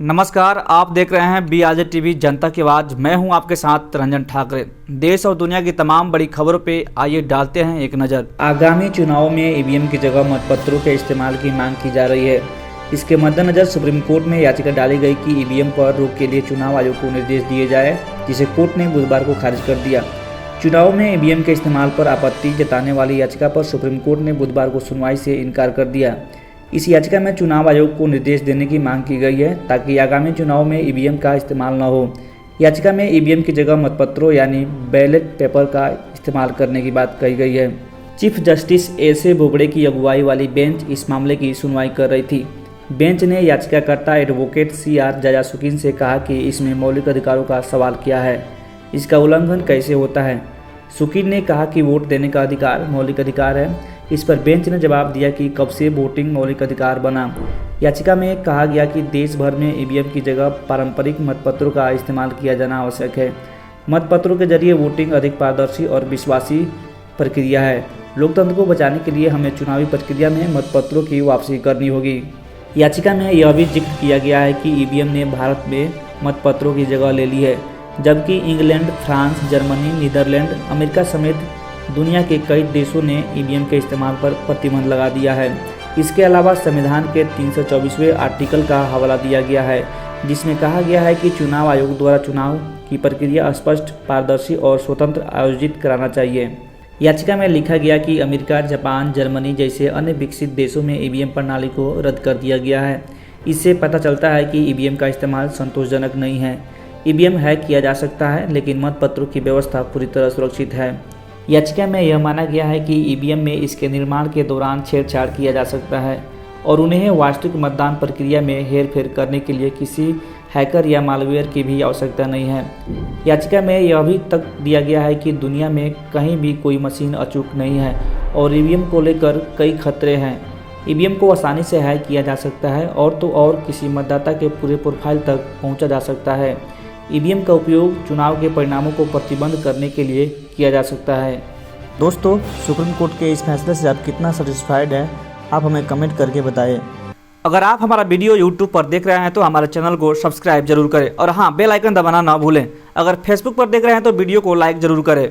नमस्कार, आप देख रहे हैं BRJ टीवी जनता की आवाज़। मैं हूं आपके साथ रंजन ठाकरे। देश और दुनिया की तमाम बड़ी खबरों पे आइए डालते हैं एक नज़र। आगामी चुनाव में ईवीएम की जगह मतपत्रों के इस्तेमाल की मांग की जा रही है। इसके मद्देनजर सुप्रीम कोर्ट में याचिका डाली गई कि ईवीएम पर रोक के लिए चुनाव आयोग को निर्देश दिए जाए, जिसे कोर्ट ने बुधवार को खारिज कर दिया। चुनाव में ईवीएम के इस्तेमाल पर आपत्ति जताने वाली याचिका पर सुप्रीम कोर्ट ने बुधवार को सुनवाई से इनकार कर दिया। इस याचिका में चुनाव आयोग को निर्देश देने की मांग की गई है ताकि आगामी चुनाव में ईवीएम का इस्तेमाल न हो। याचिका में ईवीएम की जगह मतपत्रों यानी बैलेट पेपर का इस्तेमाल करने की बात कही गई है। Chief justice एस.ए. बोबड़े की अगुवाई वाली बेंच इस मामले की सुनवाई कर रही थी। बेंच ने याचिकाकर्ता एडवोकेट C.R. जाजासुकीन से कहा कि इसमें मौलिक अधिकारों का सवाल किया है, इसका उल्लंघन कैसे होता है। सुकीन ने कहा कि वोट देने का अधिकार मौलिक अधिकार है। इस पर बेंच ने जवाब दिया कि कब से वोटिंग मौलिक अधिकार बना। याचिका में कहा गया कि देश भर में ईवीएम की जगह पारंपरिक मतपत्रों का इस्तेमाल किया जाना आवश्यक है। मतपत्रों के जरिए वोटिंग अधिक पारदर्शी और विश्वासी प्रक्रिया है। लोकतंत्र को बचाने के लिए हमें चुनावी प्रक्रिया में मतपत्रों की वापसी करनी होगी। याचिका में यह भी जिक्र किया गया है कि ईवीएम ने भारत में मतपत्रों की जगह ले ली है, जबकि England, France, Germany, Netherland, America समेत दुनिया के कई देशों ने ईवीएम के इस्तेमाल पर प्रतिबंध लगा दिया है। इसके अलावा संविधान के 324वें आर्टिकल का हवाला दिया गया है, जिसमें कहा गया है कि चुनाव आयोग द्वारा चुनाव की प्रक्रिया स्पष्ट, पारदर्शी और स्वतंत्र आयोजित कराना चाहिए। याचिका में लिखा गया कि अमेरिका, जापान, जर्मनी जैसे अन्य विकसित देशों में ईवीएम प्रणाली को रद्द कर दिया गया है। इससे पता चलता है कि ईवीएम का इस्तेमाल संतोषजनक नहीं है। ईवीएम हैक किया जा सकता है, लेकिन मतपत्रों की व्यवस्था पूरी तरह सुरक्षित है। याचिका में यह माना गया है कि ईवीएम में इसके निर्माण के दौरान छेड़छाड़ किया जा सकता है और उन्हें वास्तविक मतदान प्रक्रिया में हेरफेर करने के लिए किसी हैकर या मालवेयर की भी आवश्यकता नहीं है। याचिका में यह भी तक दिया गया है कि दुनिया में कहीं भी कोई मशीन अचूक नहीं है और ईवीएम को लेकर कई खतरे हैं। ईवीएम को आसानी से हैक किया जा सकता है और तो और किसी मतदाता के पूरे प्रोफाइल तक पहुँचा जा सकता है। ईवीएम का उपयोग चुनाव के परिणामों को प्रतिबंध करने के लिए किया जा सकता है। दोस्तों, सुप्रीम कोर्ट के इस फैसले से आप कितना सेटिस्फाइड हैं, आप हमें कमेंट करके बताएं। अगर आप हमारा वीडियो यूट्यूब पर देख रहे हैं तो हमारे चैनल को सब्सक्राइब जरूर करें और हाँ, बेल आइकन दबाना ना भूलें। अगर फेसबुक पर देख रहे हैं तो वीडियो को लाइक जरूर करें।